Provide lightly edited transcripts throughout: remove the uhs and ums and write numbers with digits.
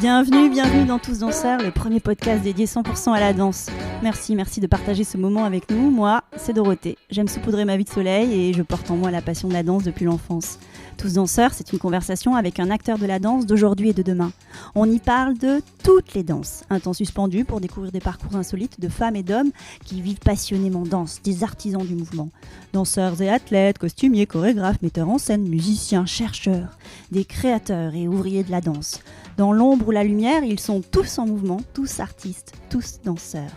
Bienvenue dans Tous Danseurs, le premier podcast dédié 100% à la danse. Merci de partager ce moment avec nous. Moi, c'est Dorothée. J'aime saupoudrer ma vie de soleil et je porte en moi la passion de la danse depuis l'enfance. Tous Danseurs, c'est une conversation avec un acteur de la danse d'aujourd'hui et de demain. On y parle de toutes les danses. Un temps suspendu pour découvrir des parcours insolites de femmes et d'hommes qui vivent passionnément danse, des artisans du mouvement. Danseurs et athlètes, costumiers, chorégraphes, metteurs en scène, musiciens, chercheurs, des créateurs et ouvriers de la danse. Dans l'ombre ou la lumière, ils sont tous en mouvement, tous artistes, tous danseurs.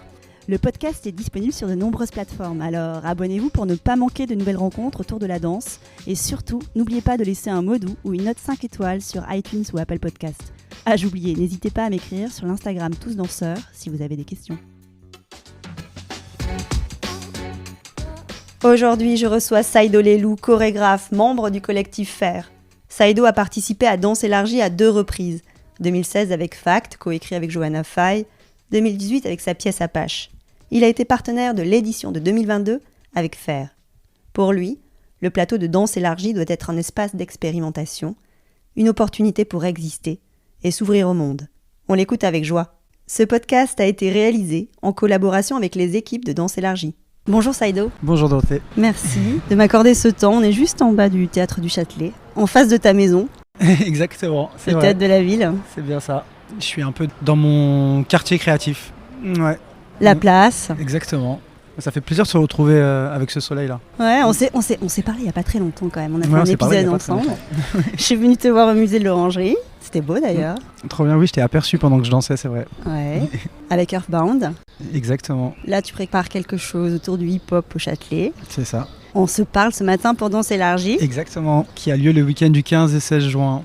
Le podcast est disponible sur de nombreuses plateformes, alors abonnez-vous pour ne pas manquer de nouvelles rencontres autour de la danse. Et surtout, n'oubliez pas de laisser un mot doux ou une note 5 étoiles sur iTunes ou Apple Podcast. Ah, j'oubliais, n'hésitez pas à m'écrire sur l'Instagram Tous Danseurs si vous avez des questions. Aujourd'hui, je reçois Saido Lelou, chorégraphe, membre du collectif Faire. Saido a participé à Danse élargie à 2 reprises. 2016 avec Fact, coécrit avec Johanna Faye, 2018 avec sa pièce Apache. Il a été partenaire de l'édition de 2022 avec Faire. Pour lui, le plateau de Danse élargie doit être un espace d'expérimentation, une opportunité pour exister et s'ouvrir au monde. On l'écoute avec joie. Ce podcast a été réalisé en collaboration avec les équipes de Danse élargie. Bonjour Saido. Bonjour Dorothée. Merci de m'accorder ce temps. On est juste en bas du théâtre du Châtelet, en face de ta maison. Exactement, c'est le vrai. théâtre de la ville. C'est bien ça. Je suis un peu dans mon quartier créatif. Ouais. La place. Exactement. Ça fait plaisir de se retrouver avec ce soleil-là. Ouais, on s'est parlé il n'y a pas très longtemps quand même. On a fait un épisode ensemble. Je suis venue te voir au musée de l'Orangerie. C'était beau d'ailleurs. Trop bien, oui, je t'ai aperçu pendant que je dansais, c'est vrai. Ouais, avec Earthbound. Exactement. Là, tu prépares quelque chose autour du hip-hop au Châtelet. C'est ça. On se parle ce matin pour Danse élargie. Exactement, qui a lieu le week-end du 15 et 16 juin.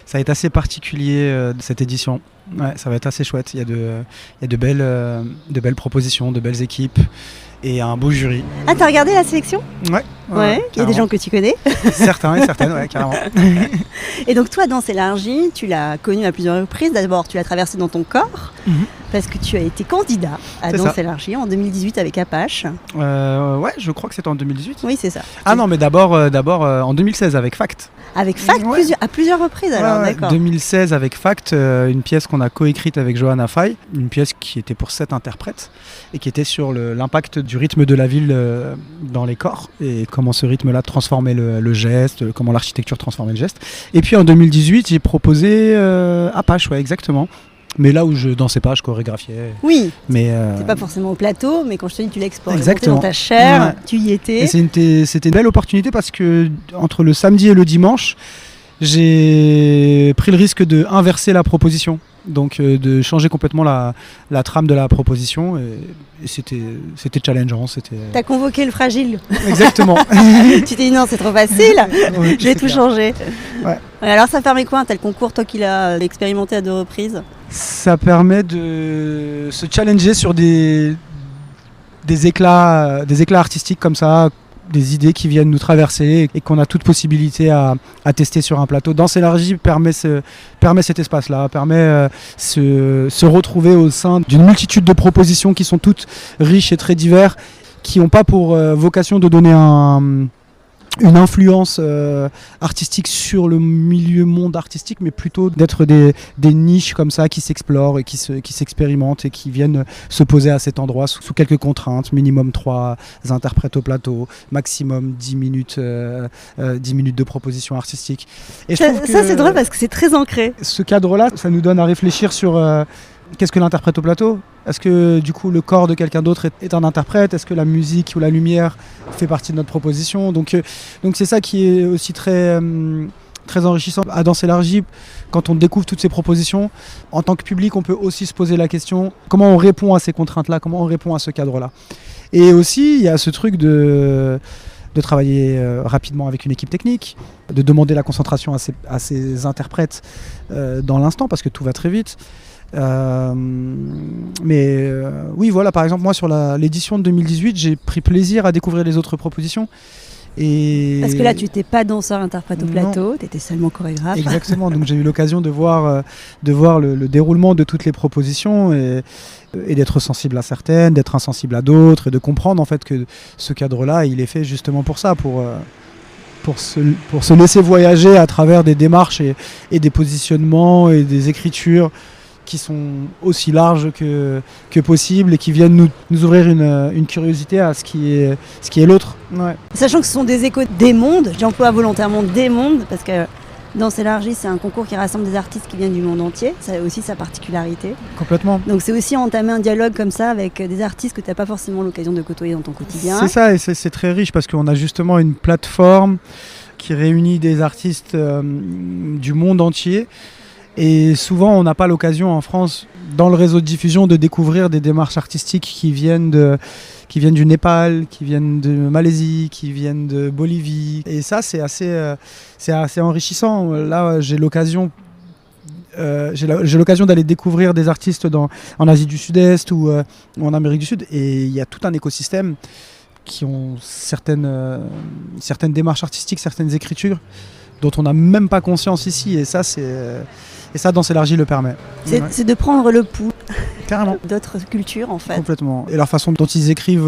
Ça va être assez particulier cette édition. Ouais, ça va être assez chouette. Il y a de belles propositions, de belles équipes et un beau jury. Ah, t'as regardé la sélection ? Ouais. Il y a des gens que tu connais. Certains et certaines, ouais, carrément. Et donc toi, Danse élargie, tu l'as connu à plusieurs reprises. D'abord, tu l'as traversé dans ton corps, parce que tu as été candidat à Danse élargie en 2018 avec Apache. Ouais, je crois que c'était en 2018. Oui, c'est ça. Ah non, mais d'abord en 2016 avec Fact. Avec Fact, ouais. À plusieurs reprises alors, ouais, d'accord. 2016 avec Fact, une pièce qu'on a coécrite avec Johanna Faye, une pièce qui était pour 7 interprètes et qui était sur l'impact du rythme de la ville dans les corps et comment ce rythme-là transformait le geste, comment l'architecture transformait le geste. Et puis en 2018, j'ai proposé Apache, ouais, exactement. Mais là où je dansais pas, je chorégraphiais. Oui, mais t'es pas forcément au plateau, mais quand je te dis tu l'exportes exactement dans ta chair, ouais. Tu y étais. Et c'était une belle opportunité parce que entre le samedi et le dimanche, j'ai pris le risque de inverser la proposition. Donc de changer complètement la trame de la proposition et c'était challengeant. T'as convoqué le fragile. Exactement. Tu t'es dit non, c'est trop facile, oui, je vais tout changer. Ouais. Alors ça permet quoi un tel concours, toi qui l'as expérimenté à 2 reprises ? Ça permet de se challenger sur des éclats artistiques comme ça, des idées qui viennent nous traverser et qu'on a toute possibilité à tester sur un plateau. Danse élargie permet cet espace-là, permet se retrouver au sein d'une multitude de propositions qui sont toutes riches et très diverses, qui n'ont pas pour vocation de donner une influence artistique sur le milieu monde artistique, mais plutôt d'être des niches comme ça qui s'explorent et qui s'expérimentent et qui viennent se poser à cet endroit sous quelques contraintes, minimum 3 interprètes au plateau, maximum 10 minutes de proposition artistique. Et ça c'est drôle parce que c'est très ancré. Ce cadre-là, ça nous donne à réfléchir sur qu'est-ce que l'interprète au plateau ? Est-ce que du coup le corps de quelqu'un d'autre est un interprète ? Est-ce que la musique ou la lumière fait partie de notre proposition ? Donc c'est ça qui est aussi très enrichissant à Danse élargie. Quand on découvre toutes ces propositions, en tant que public, on peut aussi se poser la question comment on répond à ces contraintes-là, comment on répond à ce cadre-là. Et aussi, il y a ce truc de travailler rapidement avec une équipe technique, de demander la concentration à ces interprètes dans l'instant parce que tout va très vite. Oui, voilà, par exemple, moi sur l'édition de 2018, j'ai pris plaisir à découvrir les autres propositions. Parce que là, tu n'étais pas danseur-interprète au plateau, tu étais seulement chorégraphe. Exactement, donc j'ai eu l'occasion de voir le déroulement de toutes les propositions et d'être sensible à certaines, d'être insensible à d'autres et de comprendre en fait que ce cadre-là, il est fait justement pour ça, pour se laisser voyager à travers des démarches et des positionnements et des écritures qui sont aussi larges que possible et qui viennent nous ouvrir une curiosité à ce qui est l'autre. Ouais. Sachant que ce sont des échos des mondes, j'emploie volontairement des mondes parce que Danse élargie, c'est un concours qui rassemble des artistes qui viennent du monde entier, ça a aussi sa particularité. Complètement. Donc c'est aussi entamer un dialogue comme ça avec des artistes que tu n'as pas forcément l'occasion de côtoyer dans ton quotidien. C'est ça, et c'est très riche parce qu'on a justement une plateforme qui réunit des artistes du monde entier. Et souvent, on n'a pas l'occasion en France, dans le réseau de diffusion, de découvrir des démarches artistiques qui viennent du Népal, qui viennent de Malaisie, qui viennent de Bolivie. Et ça, c'est assez enrichissant. Là, j'ai l'occasion d'aller découvrir des artistes en Asie du Sud-Est ou en Amérique du Sud. Et il y a tout un écosystème qui ont certaines démarches artistiques, certaines écritures dont on n'a même pas conscience ici. Et ça, Danse élargie le permet. C'est de prendre le pouls carrément d'autres cultures, en fait. Complètement. Et leur façon dont ils écrivent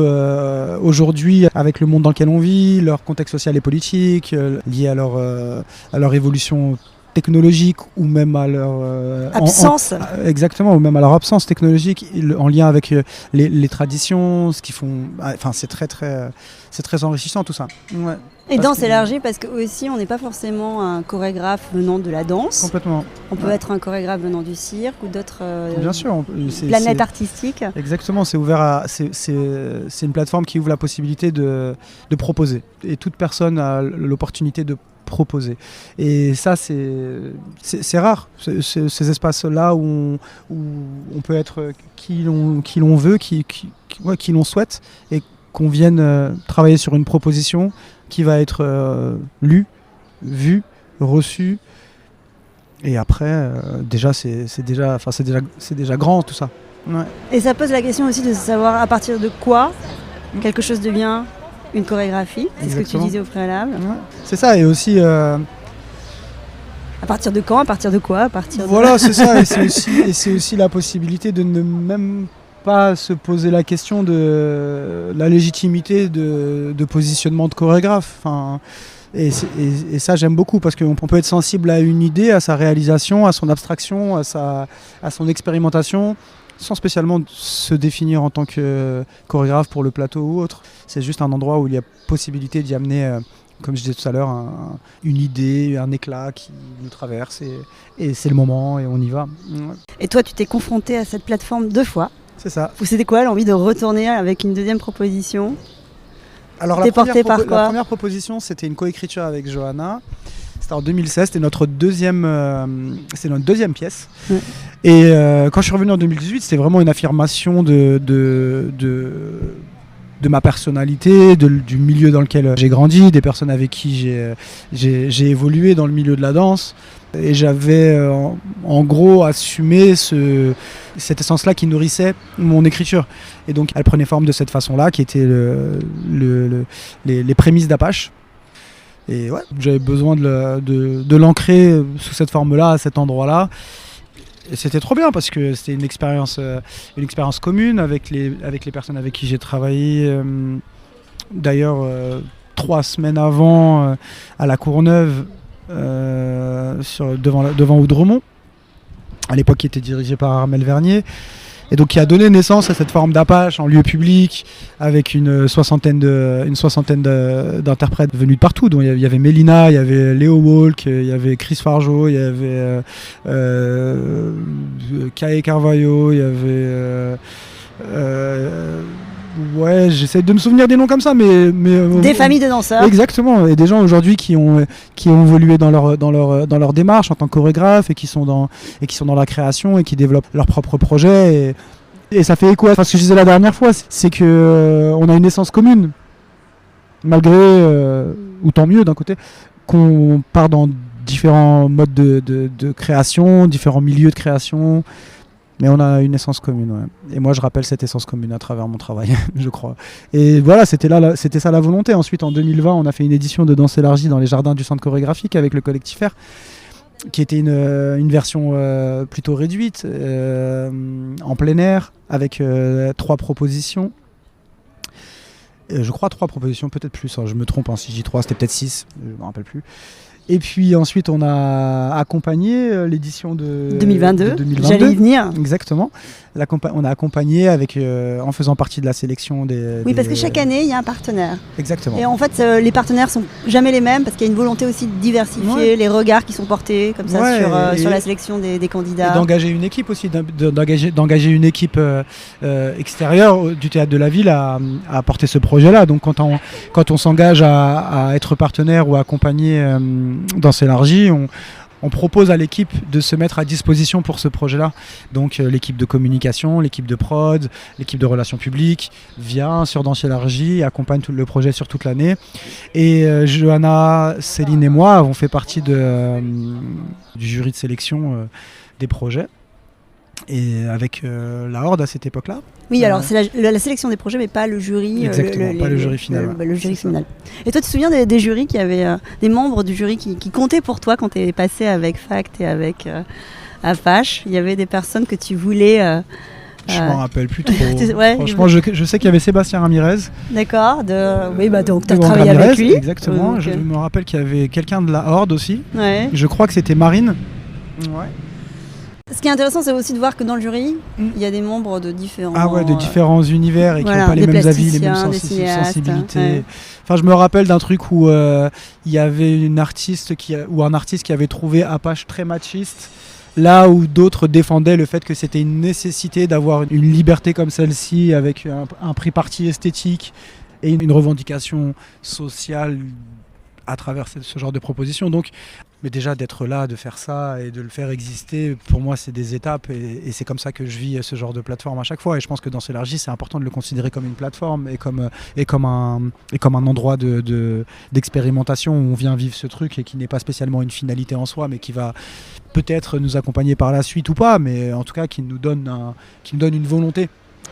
aujourd'hui, avec le monde dans lequel on vit, leur contexte social et politique, lié à leur évolution technologique ou même à leur absence. Exactement, ou même à leur absence technologique, en lien avec les traditions, ce qu'ils font. Enfin, c'est très enrichissant tout ça. Ouais. Et Danse élargie parce que aussi on n'est pas forcément un chorégraphe venant de la danse. Complètement. On peut être un chorégraphe venant du cirque ou d'autres bien sûr, planètes artistiques. Exactement, c'est ouvert c'est une plateforme qui ouvre la possibilité de proposer. Et toute personne a l'opportunité de proposer. Et ça, c'est rare, ces espaces-là où on peut être qui l'on veut, qui l'on souhaite, et qu'on vienne travailler sur une proposition qui va être lue, vue, reçue. Et après, déjà, c'est déjà grand tout ça. Ouais. Et ça pose la question aussi de savoir à partir de quoi quelque chose devient une chorégraphie. C'est exactement ce que tu disais au préalable. Ouais. C'est ça, et aussi... À partir de quand, à partir de quoi, Voilà, c'est ça, et c'est aussi la possibilité de ne même pas se poser la question de la légitimité de positionnement de chorégraphe. Enfin, et ça, j'aime beaucoup, parce qu'on peut être sensible à une idée, à sa réalisation, à son abstraction, à son expérimentation, sans spécialement se définir en tant que chorégraphe pour le plateau ou autre. C'est juste un endroit où il y a possibilité d'y amener, comme je disais tout à l'heure, une idée, un éclat qui nous traverse, et c'est le moment et on y va. Et toi, tu t'es confronté à cette plateforme 2 fois. C'est ça. C'était quoi l'envie de retourner avec une deuxième proposition? Alors la première proposition, c'était une coécriture avec Johanna. C'était en 2016, c'était notre deuxième pièce. Ouais. Et quand je suis revenu en 2018, c'était vraiment une affirmation de ma personnalité, du milieu dans lequel j'ai grandi, des personnes avec qui j'ai évolué dans le milieu de la danse. Et j'avais en gros assumé cette essence-là qui nourrissait mon écriture. Et donc elle prenait forme de cette façon-là, qui était les prémices d'Apache. Et ouais, j'avais besoin de l'ancrer sous cette forme-là, à cet endroit-là. Et c'était trop bien, parce que c'était une expérience commune avec les personnes avec qui j'ai travaillé. D'ailleurs, 3 semaines avant, à la Courneuve, devant Oudremont, à l'époque qui était dirigé par Armel Vernier, et donc qui a donné naissance à cette forme d'Apache en lieu public, avec une soixantaine d'interprètes venus de partout. Donc il y avait Mélina, il y avait Léo Walk, il y avait Chris Fargeau, il y avait Kae Carvalho, il y avait ouais, j'essaie de me souvenir des noms comme ça, mais des familles de danseurs. Exactement, et des gens aujourd'hui qui ont évolué dans leur démarche en tant que chorégraphe, et qui sont dans la création, et qui développent leurs propres projets. Et ça fait écho à ce que je disais la dernière fois, c'est que on a une essence commune, malgré ou tant mieux d'un côté qu'on part dans différents modes de création, différents milieux de création. Mais on a une essence commune, ouais. Et moi, je rappelle cette essence commune à travers mon travail, je crois. Et voilà, c'était ça la volonté. Ensuite, en 2020, on a fait une édition de Danse élargie dans les jardins du centre chorégraphique avec le collectif R, qui était une version plutôt réduite, en plein air, avec 3 propositions. Je crois 3 propositions, peut-être plus. Je me trompe, si j'y 3, c'était peut-être 6, je ne me rappelle plus. Et puis ensuite, on a accompagné l'édition de 2022. 2022. J'allais y venir. Exactement. On a accompagné en faisant partie de la sélection des... Oui, parce que chaque année, il y a un partenaire. Exactement. Et en fait, les partenaires sont jamais les mêmes parce qu'il y a une volonté aussi de diversifier les regards qui sont portés comme ça sur la sélection des candidats. Et d'engager une équipe aussi, d'engager une équipe extérieure du Théâtre de la Ville à porter ce projet-là. Donc quand on s'engage à être partenaire ou à accompagner dans S'élargit, on propose à l'équipe de se mettre à disposition pour ce projet-là. Donc l'équipe de communication, l'équipe de prod, l'équipe de relations publiques vient sur Dans S'élargit, accompagne tout le projet sur toute l'année. Et Johanna, Céline et moi avons fait partie du jury de sélection des projets. Et avec la Horde à cette époque-là. Oui, alors c'est la sélection des projets, mais pas le jury. Exactement, pas le jury final. Le jury final. Et toi, tu te souviens des jurys qui avaient des membres du jury qui comptaient pour toi quand tu es passé avec FACT et avec Apache? Il y avait des personnes que tu voulais. Je m'en rappelle plus trop. Ouais, franchement, je sais qu'il y avait Sébastien Ramirez. D'accord. Oui, donc tu as travaillé Ramirez, avec lui. Exactement. Je me rappelle qu'il y avait quelqu'un de la Horde aussi. Ouais. Je crois que c'était Marine. Ouais. Ce qui est intéressant, c'est aussi de voir que dans le jury, il y a des membres de différents... de différents univers et qui n'ont pas les mêmes avis, les mêmes sensibilités. Ouais. Enfin, je me rappelle d'un truc où il y avait un artiste qui avait trouvé Apache très machiste, là où d'autres défendaient le fait que c'était une nécessité d'avoir une liberté comme celle-ci, avec un pris parti esthétique et une revendication sociale à travers ce genre de propositions. Donc, mais déjà d'être là, de faire ça et de le faire exister, pour moi c'est des étapes et c'est comme ça que je vis ce genre de plateforme à chaque fois. Et je pense que dans S'élargit, c'est important de le considérer comme une plateforme et comme un endroit d'expérimentation où on vient vivre ce truc et qui n'est pas spécialement une finalité en soi, mais qui va peut-être nous accompagner par la suite ou pas, mais en tout cas qui nous donne une volonté.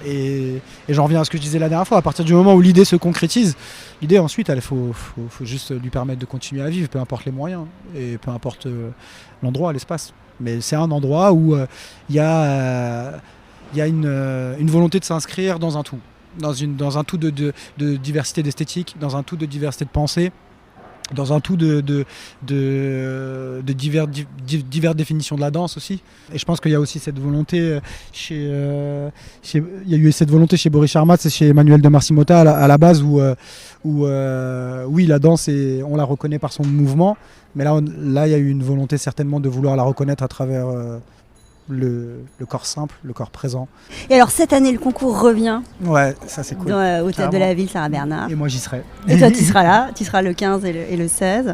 Et j'en reviens à ce que je disais la dernière fois, à partir du moment où l'idée se concrétise, l'idée ensuite il faut juste lui permettre de continuer à vivre, peu importe les moyens et peu importe l'endroit, l'espace. Mais c'est un endroit où il y a une volonté de s'inscrire dans un tout, dans un tout de diversité d'esthétique, dans un tout de diversité de pensée, dans un tout de diverses définitions de la danse aussi. Et je pense qu'il y a aussi cette volonté il y a eu cette volonté chez Boris Charmatz et chez Emmanuel de Marcimota à la base où oui, la danse on la reconnaît par son mouvement, mais là il y a eu une volonté certainement de vouloir la reconnaître à travers le corps simple, le corps présent. Et alors cette année, le concours revient. Ouais, ça c'est cool. Au Théâtre de la Ville, Sarah Bernard. Et moi j'y serai. Et toi tu seras là, tu seras le 15 et le 16. Ouais.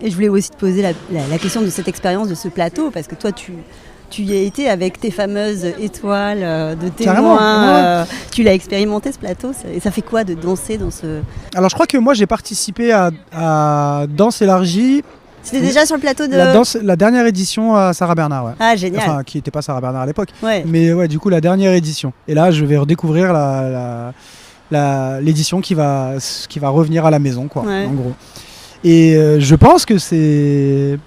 Et je voulais aussi te poser la question de cette expérience de ce plateau, parce que toi tu y as été avec tes fameuses étoiles de témoins. Tu l'as expérimenté ce plateau, et ça fait quoi de danser dans ce... Alors je crois que moi j'ai participé à Dans S'élargit. C'était déjà sur le plateau de... La dernière édition à Sarah Bernard, ouais. Ah, génial. Enfin, qui n'était pas Sarah Bernard à l'époque. Ouais. Mais ouais, du coup, la dernière édition. Et là, je vais redécouvrir l'édition qui va revenir à la maison, quoi, en gros. Et je pense que c'est...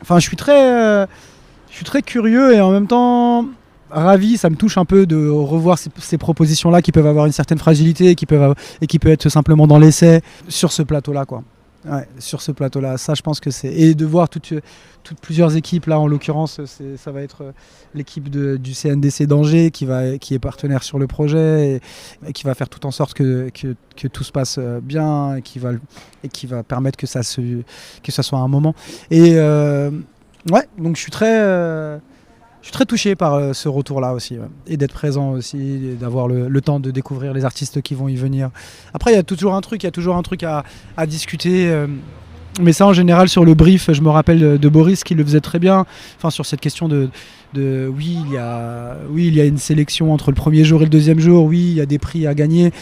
Enfin, je suis très curieux et en même temps ravi, ça me touche un peu de revoir ces propositions-là qui peuvent avoir une certaine fragilité et qui peuvent être simplement dans l'essai sur ce plateau-là, quoi. Ouais, sur ce plateau-là, ça je pense que c'est... Et de voir toutes plusieurs équipes, là en l'occurrence, ça va être l'équipe du CNDC d'Angers qui est partenaire sur le projet et qui va faire tout en sorte que tout se passe bien et qui va permettre que ça soit un moment. Et ouais, donc je suis très touché par ce retour-là aussi, ouais. Et d'être présent aussi, et d'avoir le temps de découvrir les artistes qui vont y venir. Après, il y a toujours un truc à discuter. Mais ça, en général, sur le brief, je me rappelle de Boris qui le faisait très bien. Enfin, sur cette question oui, il y a une sélection entre le premier jour et le deuxième jour. Oui, il y a des prix à gagner,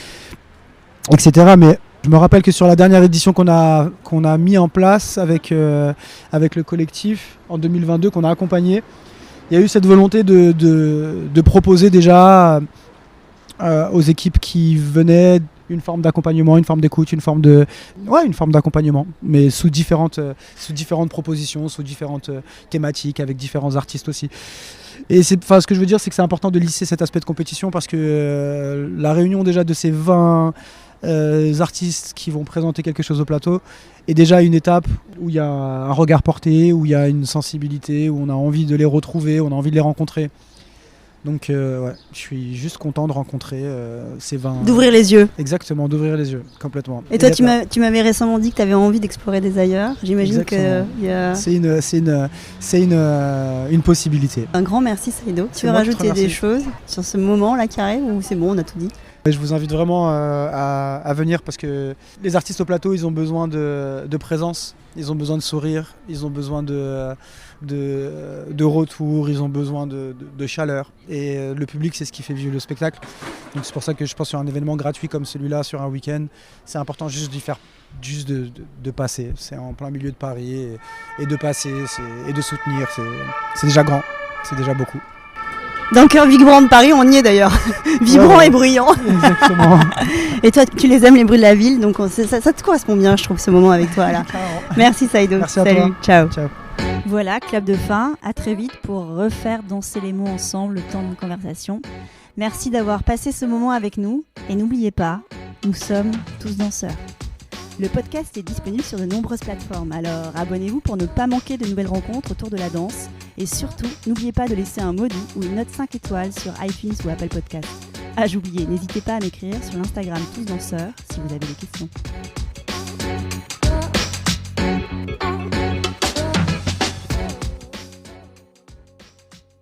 etc. Mais je me rappelle que sur la dernière édition qu'on a mis en place avec le collectif en 2022, qu'on a accompagné, il y a eu cette volonté de proposer déjà aux équipes qui venaient une forme d'accompagnement, une forme d'écoute, une forme d'accompagnement, mais sous différentes propositions, sous différentes thématiques, avec différents artistes aussi. Et ce que je veux dire, c'est que c'est important de lisser cet aspect de compétition parce que la réunion déjà de ces 20 artistes qui vont présenter quelque chose au plateau est déjà une étape où il y a un regard porté, où il y a une sensibilité, où on a envie de les retrouver, on a envie de les rencontrer. Donc je suis juste content de rencontrer ces 20... D'ouvrir les yeux. Exactement, d'ouvrir les yeux, complètement. Et toi, tu m'avais récemment dit que tu avais envie d'explorer des ailleurs. J'imagine que c'est une possibilité. Un grand merci, Saïdo. Tu veux rajouter des choses sur ce moment-là qui arrive ou c'est bon, on a tout dit? Je vous invite vraiment à venir parce que les artistes au plateau, ils ont besoin de présence, ils ont besoin de sourire, ils ont besoin de retour, ils ont besoin de chaleur. Et le public, c'est ce qui fait vivre le spectacle. Donc c'est pour ça que je pense sur un événement gratuit comme celui-là, sur un week-end, c'est important juste d'y faire, juste de passer. C'est en plein milieu de Paris et de passer et de soutenir, c'est déjà grand, c'est déjà beaucoup. Dans le cœur vibrant de Paris, on y est d'ailleurs. Vibrant et bruyant. Exactement. Et toi, tu les aimes, les bruits de la ville, donc ça te correspond bien, je trouve, ce moment avec toi là. Merci Saïdo. Merci à Salut. toi. Ciao. Ciao. Voilà, clap de fin. À très vite pour refaire danser les mots ensemble le temps d'une conversation. Merci d'avoir passé ce moment avec nous. Et n'oubliez pas, nous sommes tous danseurs. Le podcast est disponible sur de nombreuses plateformes, alors abonnez-vous pour ne pas manquer de nouvelles rencontres autour de la danse. Et surtout, n'oubliez pas de laisser un mot doux ou une note 5 étoiles sur iTunes ou Apple Podcasts. Ah, j'oubliais, n'hésitez pas à m'écrire sur l'Instagram Tous Danseurs si vous avez des questions.